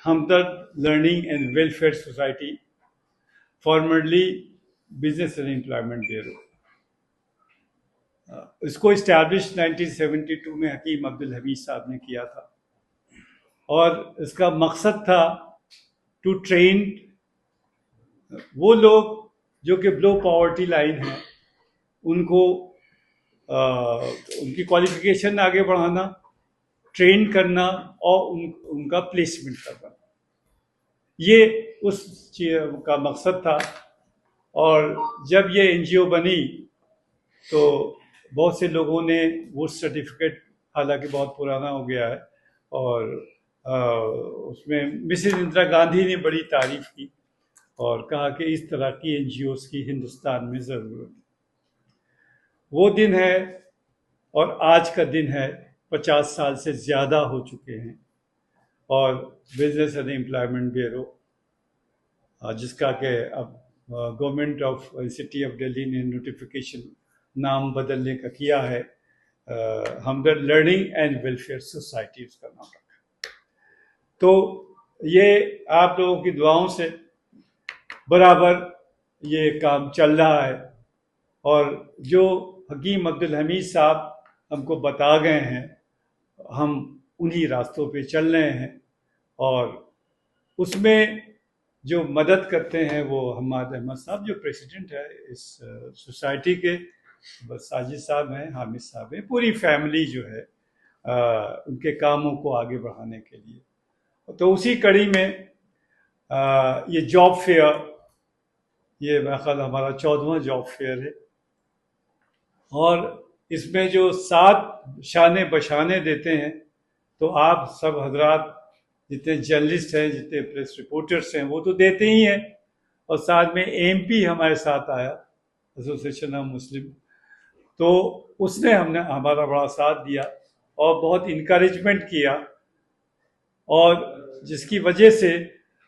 Hamdard learning and welfare society, formerly business and employment bureau. इसको establish 1972 में हकीम अब्दुल हमीद साहब ने किया था और इसका मकसद था टू ट्रेन वो लोग जो कि बिलो पॉवर्टी लाइन है, उनको उनकी क्वालिफिकेशन आगे बढ़ाना, ट्रेन करना और उनका प्लेसमेंट करना, ये उस का मकसद था। और जब ये एनजीओ बनी तो बहुत से लोगों ने वो सर्टिफिकेट, हालांकि बहुत पुराना हो गया है, और उसमें मिसेस इंदिरा गांधी ने बड़ी तारीफ की और कहा कि इस तरह की एनजीओस की हिंदुस्तान में ज़रूरत है। वो दिन है और आज का दिन है, 50 साल से ज़्यादा हो चुके हैं, और बिजनेस एंड एम्प्लॉयमेंट ब्यूरो, जिसका कि अब government of city of Delhi ने नोटिफिकेशन नाम बदलने का किया है, हमदर्द लर्निंग एंड वेलफेयर सोसाइटी उसका नाम रखा। तो ये आप लोगों की दुआओं से बराबर ये काम चल रहा है, और जो हकीम अब्दुल हमीद साहब हमको बता गए हैं, हम उन्हीं रास्तों पे चल रहे हैं। और उसमें जो मदद करते हैं वो हम्माद अहमद साहब, जो प्रेसिडेंट है इस सोसाइटी के, बस साजिद साहब हैं, हामिद साहब हैं, पूरी फैमिली जो है उनके कामों को आगे बढ़ाने के लिए। तो उसी कड़ी में ये जॉब फेयर, ये मेरा ख्याल हमारा 14वां जॉब फेयर है, और इसमें जो 7 शाने बशाने देते हैं, तो आप सब हजरात जितने जर्नलिस्ट हैं, जितने प्रेस रिपोर्टर्स हैं, वो तो देते ही हैं, और साथ में एमपी हमारे साथ आया, एसोसिएशन ऑफ मुस्लिम, तो उसने हमने हमारा बड़ा साथ दिया और बहुत इनकरेजमेंट किया, और जिसकी वजह से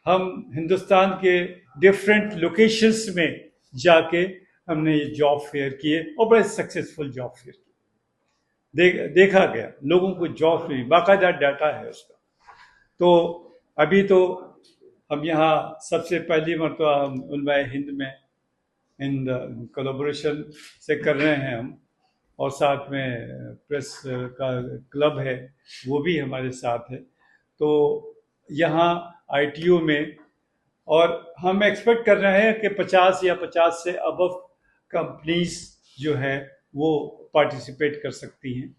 हम हिंदुस्तान के डिफरेंट लोकेशंस में जाके हमने ये जॉब फेयर किए और बड़े सक्सेसफुल जॉब फेयर किए। देखा गया लोगों को जॉब मिली, बाकायदा डाटा है उसका। तो अभी तो हम यहाँ सबसे पहली मरतबा हम उलमाए हिंद में इन कोलैबोरेशन से कर रहे हैं हम, और साथ में प्रेस का क्लब है वो भी हमारे साथ है। तो यहाँ आईटीओ में, और हम एक्सपेक्ट कर रहे हैं कि 50 या 50 से अबव कंपनीज जो है वो पार्टिसिपेट कर सकती हैं।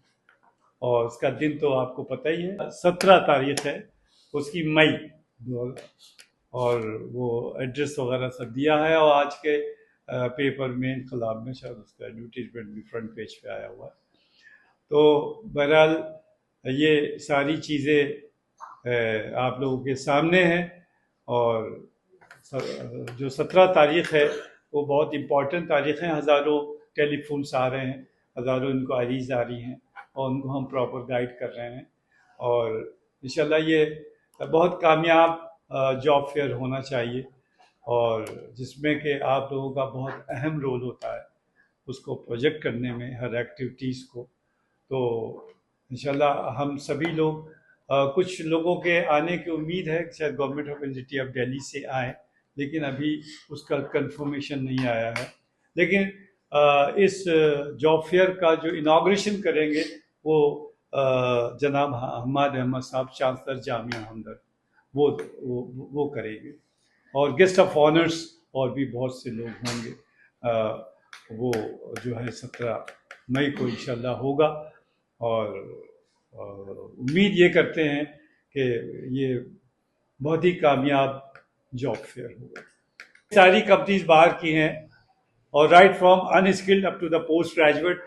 और उसका दिन तो आपको पता ही है, 17 तारीख है उसकी, मई, और वो एड्रेस वगैरह सब दिया है, और आज के पेपर में, इनकलाब में शायद उसका एडवर्टीजमेंट भी फ्रंट पेज पे आया हुआ है। तो बहरहाल ये सारी चीज़ें आप लोगों के सामने हैं, और जो 17 तारीख है वो बहुत इम्पॉर्टेंट तारीख है। हज़ारों टेलीफोन्स आ रहे हैं, हज़ारों इंक्वायरीज आ रही हैं, और उनको हम प्रॉपर गाइड कर रहे हैं, और इंशाल्लाह ये बहुत कामयाब जॉब फेयर होना चाहिए, और जिसमें कि आप लोगों का बहुत अहम रोल होता है उसको प्रोजेक्ट करने में, हर एक्टिविटीज़ को। तो इंशाल्लाह हम सभी लोग, कुछ लोगों के आने की उम्मीद है, शायद government of city of Delhi से आए, लेकिन अभी उसका कंफर्मेशन नहीं आया है। लेकिन इस जॉब फेयर का जो इनाग्रेशन करेंगे वो जनाब हम्माद अहमद साहब, चांसलर जामिया हमदर्द, वो करेंगे, और गेस्ट ऑफ ऑनर्स और भी बहुत से लोग होंगे। वो जो है 17 मई को इंशाल्लाह होगा, और उम्मीद ये करते हैं कि ये बहुत ही कामयाब जॉब फेयर होगा। सारी कंपनीज बाहर की हैं, और right from unskilled up to the post graduate,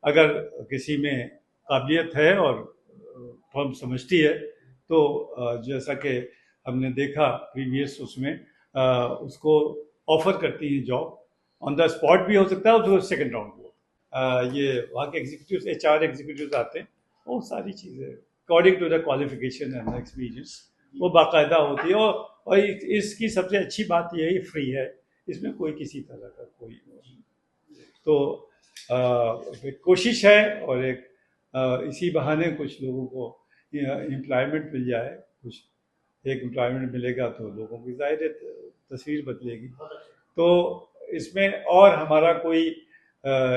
अगर किसी में काबिलियत है और फर्म समझती है तो जैसा कि हमने देखा प्रीवियस उसमें, उसको ऑफर करती हैं जॉब, ऑन द स्पॉट भी हो सकता है, उसको सेकेंड राउंड हो। ये वहाँ के एग्जीक्यूटिव, एचआर एग्जीक्यूटिव आते हैं, वो सारी चीज़ें according to the qualification and experience वो बाकायदा होती है। और इसकी सबसे अच्छी बात यही फ्री है, इसमें कोई किसी तरह का कोई, तो कोशिश है, और एक इसी बहाने कुछ लोगों को एम्प्लॉयमेंट मिल जाए, कुछ एक एम्प्लॉयमेंट मिलेगा तो लोगों की ज़ाहिर है तस्वीर बदलेगी। तो इसमें और हमारा कोई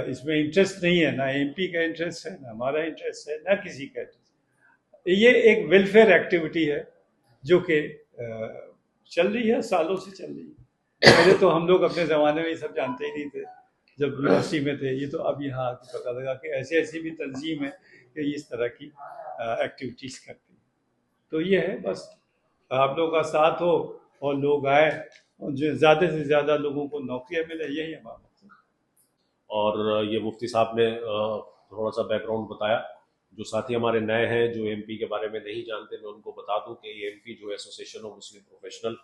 इसमें इंटरेस्ट नहीं है, ना एमपी का इंटरेस्ट है, ना हमारा इंटरेस्ट है, ना किसी का इंटरेस्ट। ये एक वेलफेयर एक्टिविटी है जो कि चल रही है, सालों से चल रही है। पहले तो हम लोग अपने ज़माने में ये सब जानते ही नहीं थे जब यूनिवर्सिटी में थे। ये तो अब यहाँ आके पता लगा कि ऐसी ऐसी भी तंजीम है कि इस तरह की एक्टिविटीज़ करती है। तो ये है बस, आप लोगों का साथ हो और लोग आए और जो ज़्यादा से ज़्यादा लोगों को नौकरियां मिले, यही हमारा मकसद है। और ये मुफ्ती साहब ने थोड़ा सा बैकग्राउंड बताया। जो साथी हमारे नए हैं जो एमपी के बारे में नहीं जानते, मैं उनको बता दूं कि ये एमपी जो एसोसिएशन ऑफ मुस्लिम प्रोफेशनल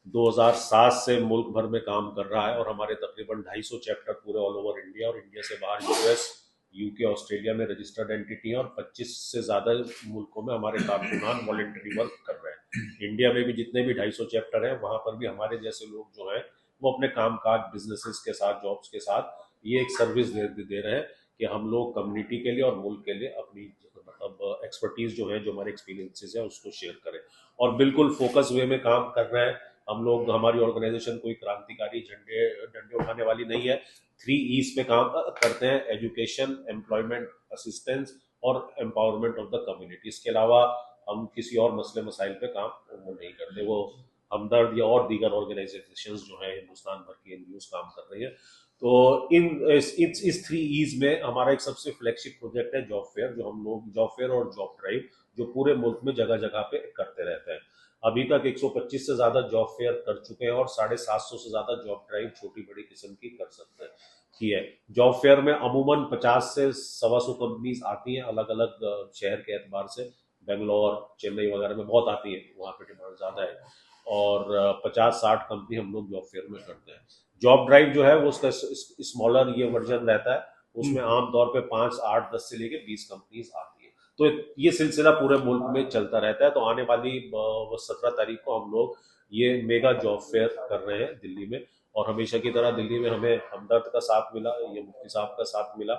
2007 से मुल्क भर में काम कर रहा है, और हमारे तकरीबन 250 चैप्टर पूरे ऑल ओवर इंडिया और इंडिया से बाहर यूएस, यूके, ऑस्ट्रेलिया में रजिस्टर्ड एंटिटी हैं, और 25 से ज़्यादा मुल्कों में हमारे कारकुनान वॉलेंटरी वर्क कर रहे हैं। इंडिया में भी जितने भी 250 चैप्टर हैं वहाँ पर भी हमारे जैसे लोग जो हैं वो अपने काम काज बिजनेसेस के साथ, जॉब्स के साथ ये एक सर्विस दे रहे हैं कि हम लोग कम्युनिटी के लिए और मुल्क के लिए अपनी मतलब एक्सपर्टीज जो है, जो हमारे एक्सपीरियंसेस है उसको शेयर करें, और बिल्कुल फोकस वे में काम कर रहे हैं हम लोग। हमारी ऑर्गेनाइजेशन कोई क्रांतिकारी झंडे डंडे उठाने वाली नहीं है। 3 E's पे काम करते हैं: एजुकेशन, एम्प्लॉयमेंट, असिस्टेंस और एम्पावरमेंट ऑफ द कम्युनिटी। इसके अलावा हम किसी और मसले मसाइल पे काम वो नहीं करते। वो हमदर्द या और दीगर ऑर्गेनाइजेशन जो है हिंदुस्तान भर की एनजीओ काम कर रही है। तो इस 3 E's में हमारा एक सबसे फ्लैगशिप प्रोजेक्ट है जॉब फेयर, जो हम लोग जॉब फेयर और जॉब ड्राइव जो पूरे मुल्क में जगह जगह पे करते रहते हैं। अभी तक 125 से ज्यादा जॉब फेयर कर चुके हैं और 750 से ज्यादा जॉब ड्राइव छोटी बड़ी किस्म की कर सकते हैं की है। जॉब फेयर में अमूमन 50 से 125 कंपनीज आती हैं अलग अलग शहर के एतबार से। बेंगलोर, चेन्नई वगैरह में बहुत आती है, वहाँ पे डिमांड ज्यादा है। और 50-60 कंपनी हम लोग जॉब फेयर में करते हैं। जॉब ड्राइव जो है वो उसका स्मॉलर ये वर्जन रहता है, उसमें आमतौर पे 5, 8, 10 से लेके 20 कंपनीज आती है। तो ये सिलसिला पूरे मुल्क में चलता रहता है। तो आने वाली 17 तारीख को हम लोग ये मेगा जॉब फेयर कर रहे हैं दिल्ली में, और हमेशा की तरह दिल्ली में हमें हमदर्द का साथ मिला, ये मुफ्ती साहब का साथ मिला।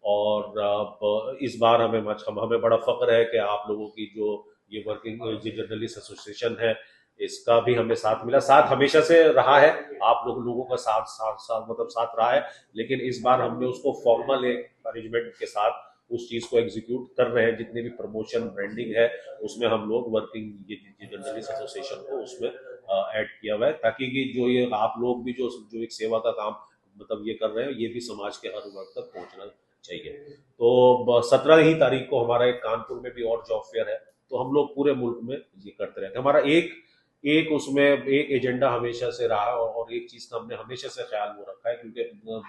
और इस बार हमें बड़ा फख्र है कि आप लोगों की जो ये वर्किंग जर्नलिस्ट एसोसिएशन है इसका भी हमें साथ मिला। साथ हमेशा से रहा है, आप लोगों का साथ साथ साथ मतलब साथ रहा है, लेकिन इस बार हमने उसको फॉर्मल एक अरेंजमेंट के साथ उस चीज को एग्जीक्यूट कर रहे हैं। जितने भी प्रमोशन ब्रांडिंग है उसमें हम लोग वर्किंग ये जर्नलिस्ट एसोसिएशन को उसमें ऐड किया हुआ है, ताकि कि जो ये आप लोग भी जो जो एक सेवा का काम मतलब ये कर रहे हैं, ये भी समाज के हर वर्ग तक पहुंचना चाहिए। तो 17 ही तारीख को हमारा एक कानपुर में भी और जॉब फेयर है। तो हम लोग पूरे मुल्क में ये करते रहते हैं। हमारा एक एक उसमें एक एजेंडा हमेशा से रहा है, और एक चीज का हमने हमेशा से ख्याल वो रखा है, क्योंकि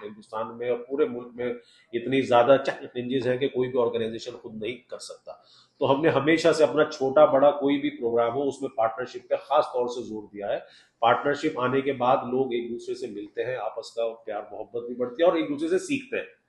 हिंदुस्तान में और पूरे मुल्क में इतनी ज्यादा चैलेंजेस हैं कि कोई भी ऑर्गेनाइजेशन खुद नहीं कर सकता। तो हमने हमेशा से अपना छोटा बड़ा कोई भी प्रोग्राम हो उसमें पार्टनरशिप पे खास तौर से जोर दिया है। पार्टनरशिप आने के बाद लोग एक दूसरे से मिलते हैं, आपस का प्यार मोहब्बत भी बढ़ती है और एक दूसरे से सीखते हैं।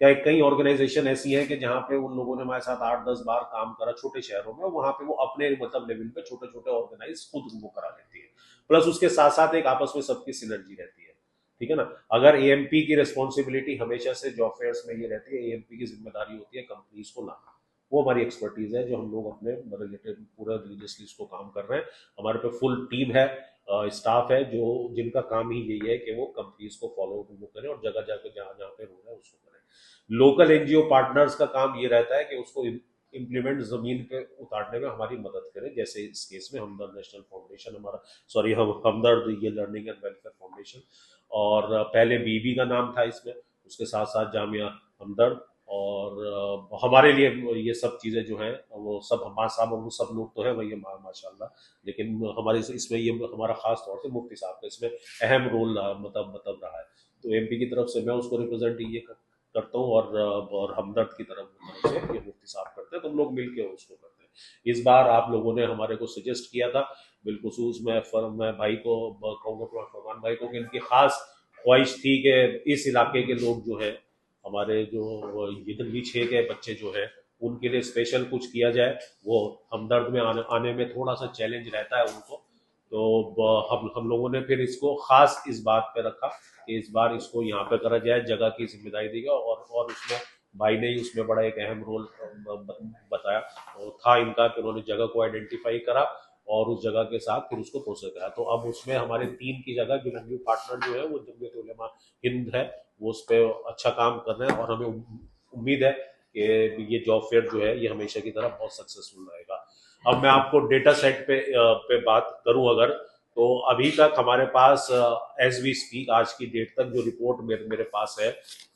क्या कई ऑर्गेनाइजेशन ऐसी हैं कि जहाँ पे उन लोगों ने हमारे साथ 8-10 बार काम करा छोटे शहरों में, वहां पे वो अपने मतलब लेवल पे छोटे छोटे ऑर्गेनाइज खुद वो करा लेती है। प्लस उसके साथ साथ एक आपस में सबकी सिनर्जी रहती है। ठीक है ना। अगर एएमपी की रिस्पॉन्सिबिलिटी हमेशा से जॉब फेयर्स में ये रहती है, एएमपी की जिम्मेदारी होती है कंपनीज को लाना। वो हमारी एक्सपर्टीज है जो हम लोग अपने रिलेटेड पूरा रिलीजियसली इसको काम कर रहे हैं। हमारे पे फुल टीम है, स्टाफ है जो जिनका काम ही यही है कि वो कंपनीज को फॉलो करें और जगह जगह जहाँ जहाँ पे हो रहा है उसको करें। लोकल एनजीओ पार्टनर्स का काम ये रहता है कि उसको इम्प्लीमेंट जमीन पे उतारने में हमारी मदद करें। जैसे इस केस में हमदर्द नेशनल फाउंडेशन हमारा, सॉरी हमदर्द ये लर्निंग एंड वेलफेयर फाउंडेशन, और पहले बीबी का नाम था इसमें, उसके साथ साथ जामिया हमदर्द। और हमारे लिए ये सब चीज़ें जो हैं वो सब हमारे साहब वो सब लोग तो हैं वही माशाल्लाह, लेकिन हमारे इसमें ये हमारा खास तौर से मुफ्ती साहब का इसमें अहम रोल मतलब रहा है। तो एमपी की तरफ से मैं उसको रिप्रेजेंट ये करता हूँ, और हमदर्द की तरफ से ये मुफ्ती साहब करते हैं, तो हम लोग मिलके उसको करते हैं। इस बार आप लोगों ने हमारे को सजेस्ट किया था, बिलखुसूस मैं भाई को कहूँगा, फरमान भाई को, कि इनकी खास ख्वाहिश थी कि इस इलाके के लोग जो है हमारे जो ये दिल्ली 6 के बच्चे जो है उनके लिए स्पेशल कुछ किया जाए। वो हमदर्द में आने में थोड़ा सा चैलेंज रहता है उनको। तो हम लोगों ने फिर इसको खास इस बात पे रखा कि इस बार इसको यहाँ पे करा जाए, जगह की जिम्मेदारी दी गई, और उसमें भाई ने ही उसमें बड़ा एक अहम रोल बताया और था इनका कि उन्होंने जगह को आइडेंटिफाई करा और उस जगह के साथ फिर उसको प्रोसेस करा। तो अब उसमें हमारे 3 की जगह जो न्यू पार्टनर जो है वो जमीयत उलेमा हिंद है, वो उस पर अच्छा काम कर रहे हैं, और हमें उम्मीद है कि ये जॉब फेयर जो है ये हमेशा की तरह बहुत सक्सेसफुल रहेगा। अब मैं आपको डेटा सेट पे बात करूं अगर, तो अभी तक हमारे पास एज वी स्पीक आज की डेट तक जो रिपोर्ट मेरे पास है,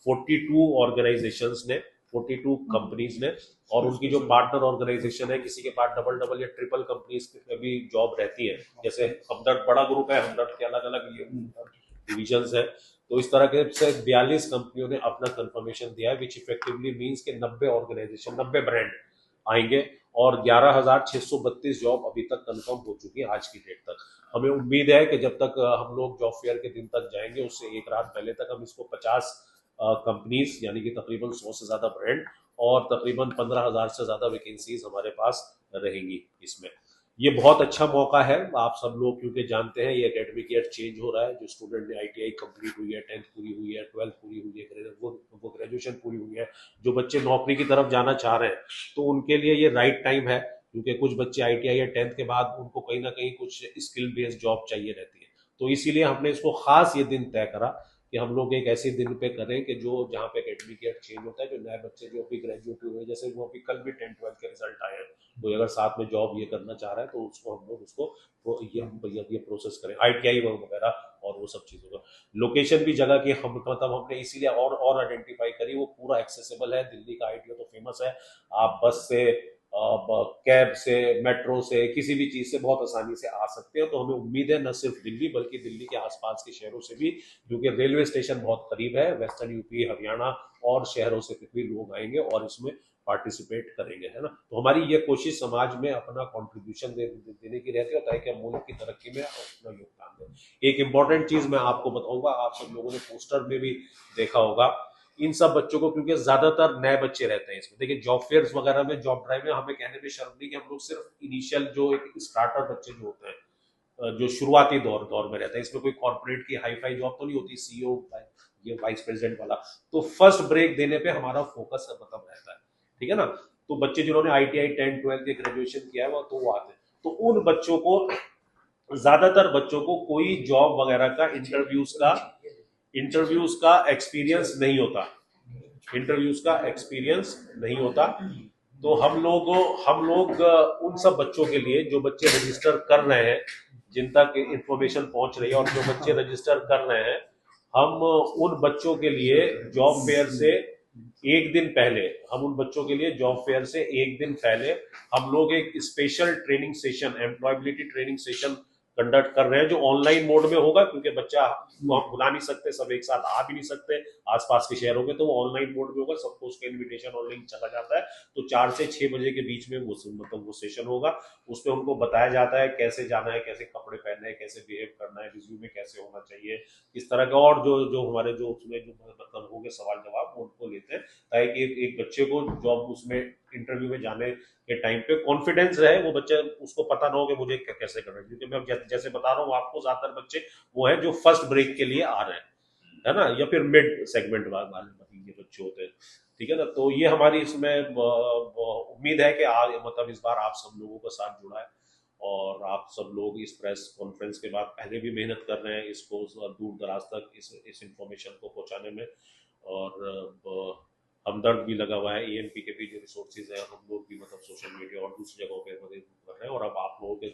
42 ऑर्गेनाइजेशंस ने, 42 कंपनीज ने, और उनकी जो पार्टनर ऑर्गेनाइजेशन है, किसी के पास डबल डबल या ट्रिपल कंपनीज में भी जॉब रहती है, जैसे हमदर्द बड़ा ग्रुप है, हमदर्द के अलग अलग डिविजन्स है। तो इस तरह के से 42 कंपनियों ने अपना कंफर्मेशन दिया है, विच इफेक्टिवली मीन्स के 90 ऑर्गेनाइजेशन, 90 ब्रांड आएंगे, और 11,632 जॉब अभी तक कंफर्म हो चुकी है आज की डेट तक। हमें उम्मीद है कि जब तक हम लोग जॉब फेयर के दिन तक जाएंगे, उससे एक रात पहले तक हम इसको 50 कंपनीज यानी कि तकरीबन 100 से ज्यादा ब्रांड और तकरीबन 15,000 से ज्यादा वैकेंसीज हमारे पास रहेंगी इसमें। ये बहुत अच्छा मौका है, आप सब लोग क्योंकि जानते हैं ये एकेडमिक ईयर चेंज हो रहा है, जो स्टूडेंट ने आईटीआई कंप्लीट हुई है, 10th पूरी हुई है, 12th पूरी हुई है, वो ग्रेजुएशन पूरी हुई है, जो बच्चे नौकरी की तरफ जाना चाह रहे हैं, तो उनके लिए ये राइट टाइम है, क्योंकि कुछ बच्चे आईटीआई या 10th के बाद उनको कहीं ना कहीं कुछ स्किल बेस्ड जॉब चाहिए रहती है। तो इसीलिए हमने इसको खास ये दिन तय करा कि हम लोग एक ऐसे दिन पे करें कि जो जहाँ पे एकेडमिक ईयर चेंज होता है, जो नए बच्चे जो अभी ग्रेजुएट हुए हैं, जैसे वो अभी कल भी 10th-12th के रिजल्ट आए हैं, कोई अगर साथ में जॉब ये करना चाह रहा है तो उसको हम लोग उसको ये प्रोसेस करें, आईटीआई वगैरह और वो सब चीजों का। लोकेशन भी जगह की हम मतलब हमने इसीलिए और आइडेंटिफाई करी, वो पूरा एक्सेसिबल है, दिल्ली का आईटीओ तो फेमस है, आप बस से, कैब से, मेट्रो से, किसी भी चीज से बहुत आसानी से आ सकते हैं। तो हमें उम्मीद है न सिर्फ दिल्ली बल्कि दिल्ली के आसपास के शहरों से भी, क्योंकि रेलवे स्टेशन बहुत करीब है, वेस्टर्न यूपी, हरियाणा और शहरों से भी लोग आएंगे और इसमें पार्टिसिपेट करेंगे, है ना। तो हमारी ये कोशिश समाज में अपना कंट्रीब्यूशन देने की रहती है, ताकि हम मुल्क की तरक्की में अपना योगदान दें। एक इंपॉर्टेंट चीज मैं आपको बताऊंगा, आप सब लोगों ने पोस्टर में भी देखा होगा, इन सब बच्चों को, क्योंकि ज्यादातर नए बच्चे रहते हैं इसमें, देखिए जॉब फेयर्स वगैरह में, जॉब ड्राइव में हमें कहने में शर्म नहीं कि हम लोग सिर्फ इनिशियल जो एक स्टार्टर बच्चे जो होते हैं, जो शुरुआती दौर में रहते हैं, इसमें कोई कॉर्पोरेट की हाई फाई जॉब तो नहीं होती, सीईओ ये वाइस प्रेसिडेंट वाला, तो फर्स्ट ब्रेक देने पे हमारा फोकस मतलब रहता है, ठीक है ना। तो बच्चे जिन्होंने आईटीआई 10th-12th के ग्रेजुएशन किया है वो आते हैं, तो उन बच्चों को, ज्यादातर बच्चों को कोई जॉब वगैरह का इंटरव्यूज का एक्सपीरियंस नहीं होता, नहीं होता। तो हम लोग उन सब बच्चों के लिए, जो बच्चे रजिस्टर कर रहे हैं, जिन तक इंफॉर्मेशन पहुंच रही है और जो बच्चे रजिस्टर कर रहे हैं, हम उन बच्चों के लिए जॉब फेयर से एक दिन पहले, हम लोग एक special training session, employability training session conduct कर रहे हैं, जो ऑनलाइन मोड में होगा, क्योंकि बच्चा को हम बुला नहीं सकते, सब एक साथ आ भी नहीं सकते आसपास के शहरों में, तो वो ऑनलाइन मोड में होगा, सबको उसका इन्विटेशन ऑनलाइन चला जाता है। तो 4 से 6 बजे के बीच में वो सेशन होगा, उसमें उनको बताया जाता है कैसे जाना है, कैसे कपड़े पहनने हैं, कैसे बिहेव करना है, रिज्यूमे कैसे होना चाहिए, इस तरह का, और जो हमारे जो उसमें जो मतलब होंगे सवाल जवाब वो उनको लेते हैं, ताकि एक बच्चे को जॉब उसमें इंटरव्यू में जाने के टाइम पे कॉन्फिडेंस रहे, वो बच्चे उसको पता ना हो कि मुझे कैसे करना है, क्योंकि मैं जैसे बता रहा हूँ आपको, ज्यादातर बच्चे वो है जो फर्स्ट ब्रेक के लिए आ रहे हैं, है ना, या फिर मिड सेगमेंट वाले ये बच्चे होते हैं, ठीक है ना। तो ये हमारी इसमें उम्मीद है कि आज मतलब इस बार आप सब लोगों का साथ जुड़ा है, और आप सब लोग इस प्रेस कॉन्फ्रेंस के बाद पहले भी मेहनत कर रहे हैं इसको दूर दराज तक इस इंफॉर्मेशन को पहुंचाने में, और हमदर्द भी लगा हुआ है, एएमपी के भी जो रिसोर्सेज है, हम लोग भी मतलब सोशल मीडिया और दूसरी जगहों पे मदद कर रहे हैं, और अब आप लोगों के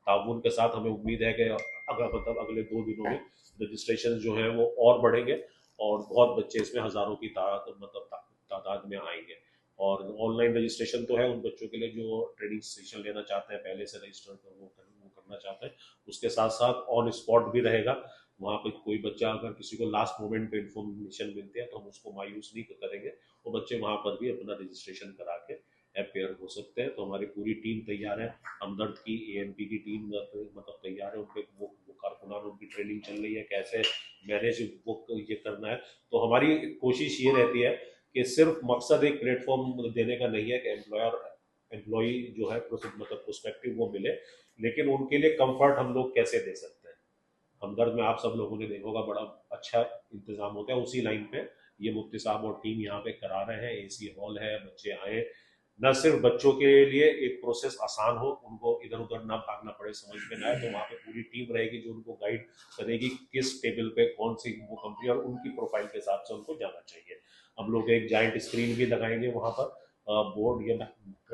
ताउन के साथ हमें उम्मीद है कि अगले 2 दिनों में रजिस्ट्रेशन जो है वो और बढ़ेंगे, और बहुत बच्चे इसमें हजारों की तादाद में आएंगे। और ऑनलाइन रजिस्ट्रेशन तो है उन बच्चों के लिए जो ट्रेनिंग सेशन लेना चाहते हैं, पहले से रजिस्टर वो करना चाहते हैं, उसके साथ साथ ऑन स्पॉट भी रहेगा, वहाँ पे कोई बच्चा अगर किसी को लास्ट मोमेंट पे इन्फॉर्मेशन मिलती है तो हम उसको मायूस नहीं करेंगे, वो बच्चे वहाँ पर भी अपना रजिस्ट्रेशन करा के अपेयर हो सकते हैं। तो हमारी पूरी टीम तैयार है, हमदर्द की, एएमपी की टीम मतलब तैयार है, उनके वो कारकुनान, उनकी ट्रेनिंग चल रही है कैसे मैनेज वो ये करना है। तो हमारी कोशिश ये रहती है कि सिर्फ मकसद एक प्लेटफॉर्म देने का नहीं है कि एम्प्लॉय जो है मतलब प्रोस्पेक्टिव वो मिले, लेकिन उनके लिए कंफर्ट हम लोग कैसे दे सकते हैं। हमदर्द में आप सब लोगों ने देखा होगा, बड़ा अच्छा इंतजाम होता है, उसी लाइन पे ये मुफ्ती साहब और टीम यहाँ पे करा रहे हैं, एसी हॉल है, बच्चे आए, न सिर्फ बच्चों के लिए एक प्रोसेस आसान हो, उनको इधर उधर ना भागना पड़े, समझ में ना आए, तो वहाँ पे पूरी टीम रहेगी जो उनको गाइड करेगी किस टेबल पे कौन सी वो कंपनी, और उनकी प्रोफाइल के हिसाब से उनको जाना चाहिए। हम लोग एक जाइंट स्क्रीन भी लगाएंगे वहाँ पर, बोर्ड या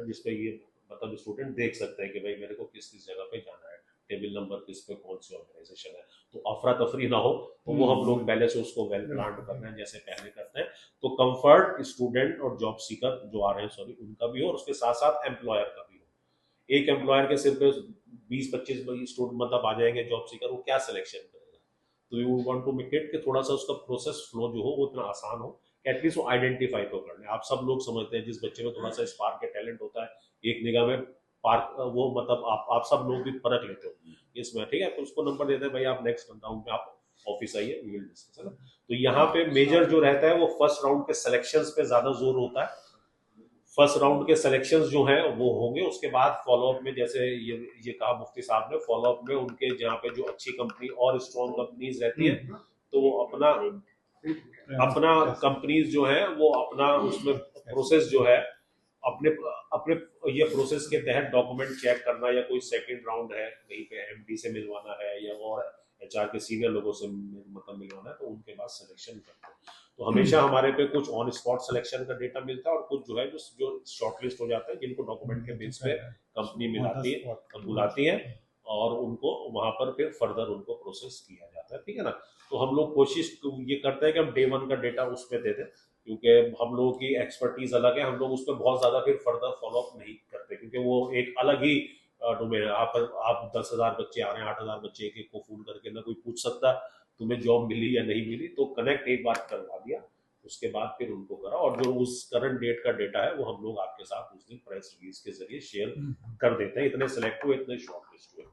जिसपे ये मतलब स्टूडेंट देख सकते हैं कि भाई मेरे को किस किस जगह पे जाना है, टेबल नंबर किस पे कौन सी ऑर्गेनाइजेशन है, तो अफरा तफरी ना हो। तो वो हम लोग पहले से उसको वेल प्लान कर रहे हैं जैसे पहले करते हैं, तो कंफर्ट स्टूडेंट और जॉब सीकर जो आ रहे हैं सॉरी उनका भी हो, और उसके साथ साथ एम्प्लॉयर का भी हो। एक एम्प्लॉयर के सिर पे 20-25 स्टूडेंट मतलब आ जाएंगे जॉब सीकर, वो क्या सिलेक्शन करेगा? तो you want to make it कि थोड़ा सा उसका प्रोसेस फ्लो जो हो वो इतना आसान हो, एटलीस्ट वो आइडेंटिफाई तो कर ले। आप सब लोग समझते हैं जिस बच्चे में थोड़ा सा स्पार्क के टैलेंट होता है एक निगाह में पार्क वो मतलब आप सब लोग भी परख लेते हो इसमें, ठीक है, तो उसको नंबर देते हैं भाई आप नेक्स्ट राउंड में आप ऑफिस आइए, वी विल डिस्कस, है ना। तो यहाँ पे मेजर जो रहता है वो फर्स्ट राउंड के सिलेक्शंस पे ज्यादा जोर होता है। फर्स्ट राउंड के सिलेक्शंस जो हैं वो होंगे, उसके बाद फॉलोअप में जैसे ये कहा मुफ्ती साहब ने, फॉलोअप में उनके जहाँ पे जो अच्छी कंपनी और स्ट्रॉन्ग कंपनीज रहती है तो वो अपना अपना कंपनीज जो है वो अपना उसमें प्रोसेस जो है अपने अपने ये प्रोसेस के तहत डॉक्यूमेंट चेक करना, या कोई सेकंड राउंड है कहीं पे एमडी से मिलवाना है या और एचआर के सीनियर लोगों से मतलब मिलवाना है, तो उनके बाद सिलेक्शन करते हैं। तो हमेशा हमारे पे कुछ ऑन स्पॉट सिलेक्शन का डेटा मिलता है, और कुछ जो है जो शॉर्टलिस्ट हो जाते हैं जिनको डॉक्यूमेंट के बेस पे कंपनी मिलाती है बुलाती है, और उनको वहां पर फिर फर्दर उनको प्रोसेस किया जाता है, ठीक है ना। तो हम लोग कोशिश ये करते हैं कि हम डे 1 का डेटा उस पर दे दें, क्योंकि हम लोगों की एक्सपर्टीज अलग है, हम लोग उस पर बहुत ज्यादा फिर फर्दर फॉलोअप नहीं करते, क्योंकि वो एक अलग ही डोमेन है। आप 10,000 बच्चे आ रहे हैं, 8,000 बच्चे एक एक को फोन करके ना कोई पूछ सकता तुम्हें जॉब मिली या नहीं मिली, तो कनेक्ट एक बार करवा दिया, उसके बाद फिर उनको करा, और जो उस करंट डेट का डेटा है वो हम लोग आपके साथ उस दिन प्रेस रिलीज के जरिए शेयर कर देते हैं, इतने सेलेक्ट हुए, इतने शॉर्ट लिस्ट हुए।